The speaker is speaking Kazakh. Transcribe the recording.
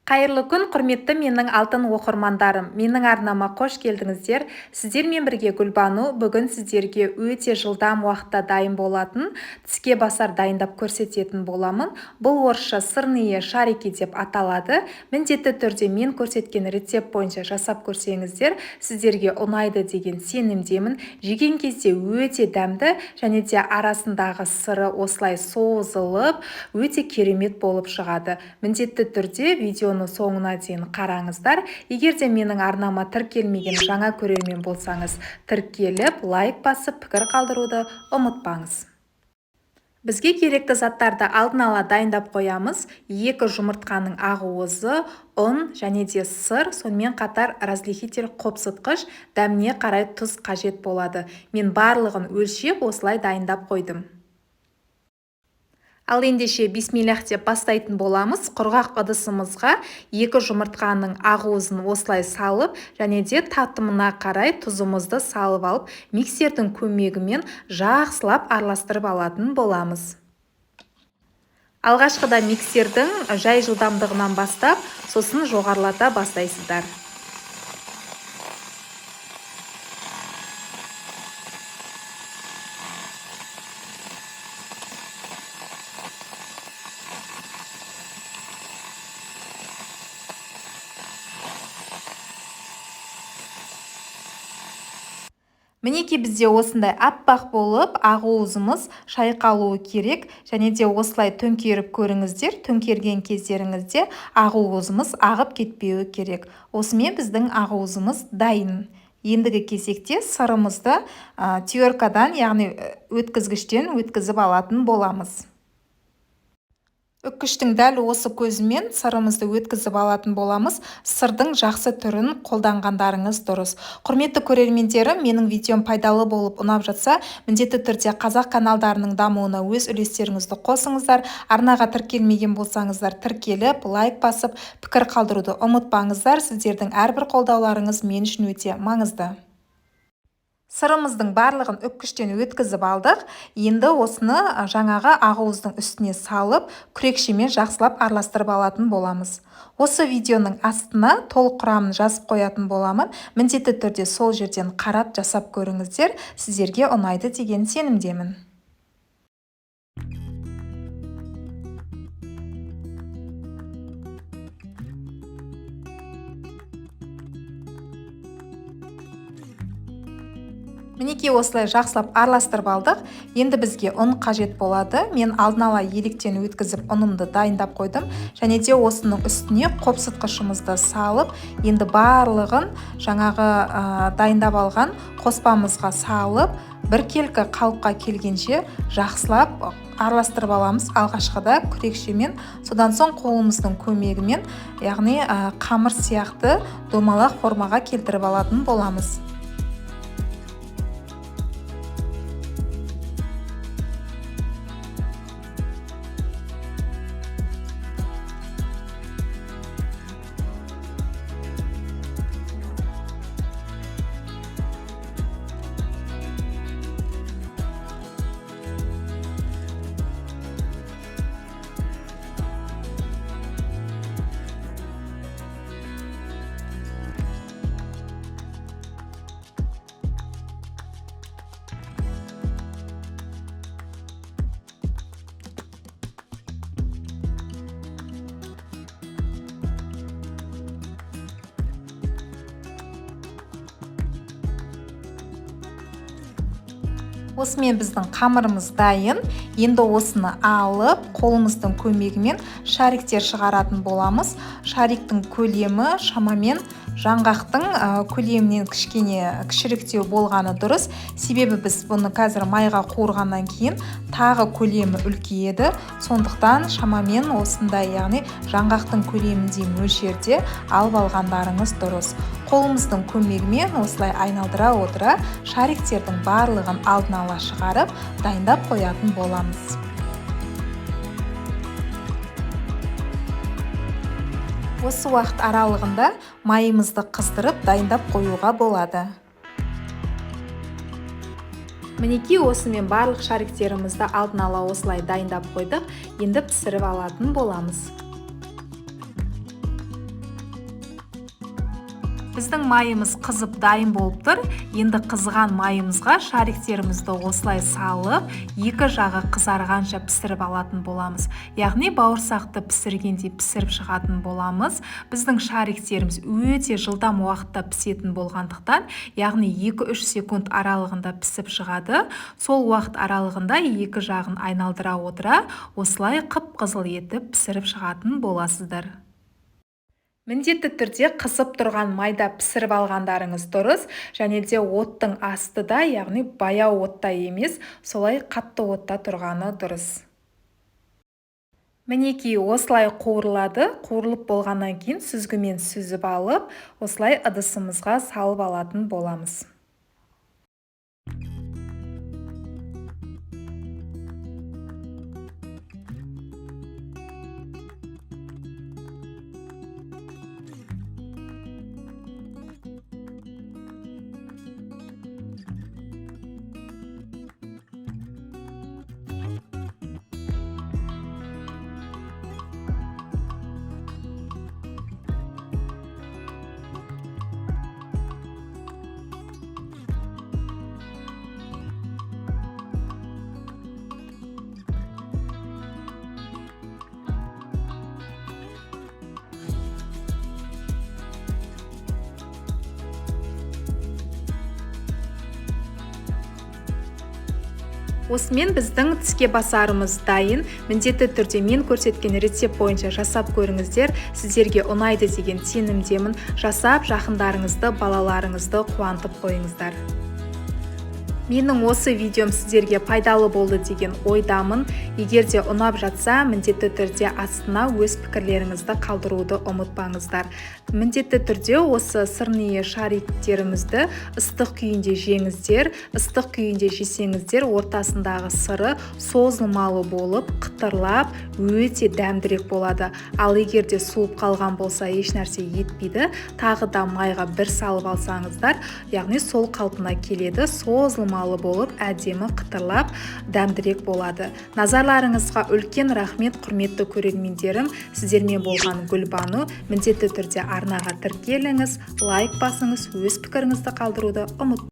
Қайырлы күн, құрметті менің алтын оқырмандарым. Менің арнама қош келдіңіздер. Сіздермен бірге Гүлбану бүгін сіздерге өте жылдам уақытта дайын болатын тіске басар дайындап көрсететін боламын. Бұл орысша сырные шарики деп аталады. Міндетті түрде мен көрсеткен рецепт бойынша жасап көрсеңіздер, сіздерге ұнайды деген сенімдемін. Жеген кезде өте дәмді және де арасындағы сыры осылай созылып, өте керемет болып шығады. Міндетті түрде видеоны соңына дейін қараңыздар. Егер де менің арнама тіркелмеген жаңа көрермен болсаңыз, тіркеліп, лайк басып, пікір қалдыруды ұмытпаңыз. Бізге керекті заттарды алдын ала дайындап қоямыз. 2 жұмыртқаның ақуызы, ұн және де сыр, сонымен қатар разрыхитель қопсытқыш, дәміне қарай тұз қажет болады. Мен барлығын өлшеп осылай дайындап қойдым. Ал ендеше бисмиллах деп бастайтын боламыз. Құрғақ ыдысымызға 2 жұмыртқаның ақуызын осылай салып, және де татымына қарай тұзымызды салып алып, миксердің көмегімен жақсылап араластырып алатын боламыз. Алғашқыда миксердің жай жылдамдығынан бастап, сосын жоғарылата бастайсыздар. Мінеки бізде осындай аппақ болып, ақуызымыз шайқалуы керек, және де осылай төңкеріп көріңіздер. Төңкерген кездеріңізде ақуызымыз ағып кетпеуі керек. Осымен біздің ақуызымыз дайын. Ендігі кезекте сырымызды теркадан, яғни өткізгіштен өткізіп алатын боламыз. Үккіштің дәл осы көзімен сырымызды өткізіп алатын боламыз. Сырдың жақсы түрін қолданғандарыңыз дұрыс. Құрметті көрермендерім, менің видеом пайдалы болып ұнап жатса, міндетті түрде қазақ каналдарының дамуына өз үлестеріңізді қосыңыздар. Арнаға тіркелмеген болсаңыздар, тіркеліп, лайк басып, пікір қалдыруды ұмытпаңыздар. Сіздердің әрбір қолдауларыңыз мен үшін өте маңызды. Сырымыздың барлығын үккіштен өткізіп алдық. Енді осыны жаңағы ақуыздың үстіне салып, күрекшемен жақсылап араластырып алатын боламыз. Осы видеоның астына толық құрамын жазып қоятын боламын. Міндетті түрде сол жерден қарап жасап көріңіздер. Сіздерге ұнайды деген сенімдемін. Мінеки осылай жақсылап араластырып алдық. Енді бізге ұн қажет болады. Мен алдын ала електен өткізіп ұнымды дайындап қойдым. Және де осының үстіне қопсытқышымызды салып, енді барлығын жаңағы дайындап алған қоспамызға салып, бір келкі қалыпқа келгенше жақсылап араластырып аламыз. Алғашқыда күрекшемен, содан соң қолымыздың көмегімен, яғни қамыр сияқты домалақ формаға келтіріп алатын боламыз. Осымен біздің қамырымыз дайын. Енді осыны алып, қолымыздың көмегімен шариктер шығаратын боламыз. Шариктің көлемі шамамен жаңғақтың көлемінен кішіректеу болғаны дұрыс. Себебі біз бұны қазір майға қуырғаннан кейін тағы көлемі үлкейеді. Сондықтан шамамен осындай, яғни жаңғақтың көлеміндей мөлшерде алып алғандарыңыз дұрыс. Қолымыздың көмегімен осылай айналдыра отыра шариктердің барлығын алдын ала шығарып, дайындап қоятын боламыз. Осы уақыт аралығында майымызды қыздырып дайындап қоюға болады. Мінеки осымен барлық шариктерімізді алдын ала осылай дайындап қойдық. Енді пісіріп алатын боламыз. Біздің майымыз қызып дайын болып тұр. Енді қызған майымызға шариктерімізді осылай салып, екі жағы қызарғанша пісіріп алатын боламыз. Яғни бауырсақты пісіргендей пісіріп шығатын боламыз. Біздің шариктеріміз өте жылдам уақытта пісетін болғандықтан, яғни 2-3 секунд аралығында пісіп шығады. Сол уақыт аралығында екі жағын айналдыра отыра, осылай қып-қызыл етіп пісіріп шығатын боласыздар. Міндетті түрде қызып тұрған майда пісіріп алғандарыңыз дұрыс, және де оттың астыда, яғни баяу отта емес, солай қатты отта тұрғаны дұрыс. Мінекей осылай қуырылады. Қуырылып болғаннан кейін сүзгімен сүзіп алып, осылай ыдысымызға салып алатын боламыз. Осымен біздің тіске басарымыз дайын. Міндетті түрде мен көрсеткен рецепт бойынша жасап көріңіздер. Сіздерге ұнайды деген сенімдемін. Жасап, жақындарыңызды, балаларыңызды қуантып қойыңыздар. Менің осы видеом сіздерге пайдалы болды деген ойдамын. Егер де ұнап жатса, міндетті түрде астына өз пікірлеріңізді қалдыруды ұмытпаңыздар. Міндетті түрде осы сырние шариктерімізді ыстық күйінде жеңіздер. Ыстық күйінде жесеңіздер, ортасындағы сыры созылмалы болып, қытырлап, өте дәмдірек болады. Ал егер де суып қалған болса, еш нәрсе етпейді. Тағы да майға бір салып алсаңыздар, яғни сол қалпына келеді, созылмалы болып, әдемі қытырлап, дәмдірек болады. Назарларыңызға үлкен рахмет, құрметті көрермендерім. Сіздермен болған Гүлбану. Міндетті түрде арнаға тіркеліңіз, лайк басыңыз, өз пікіріңізді қалдыруды ұмытпаңыз.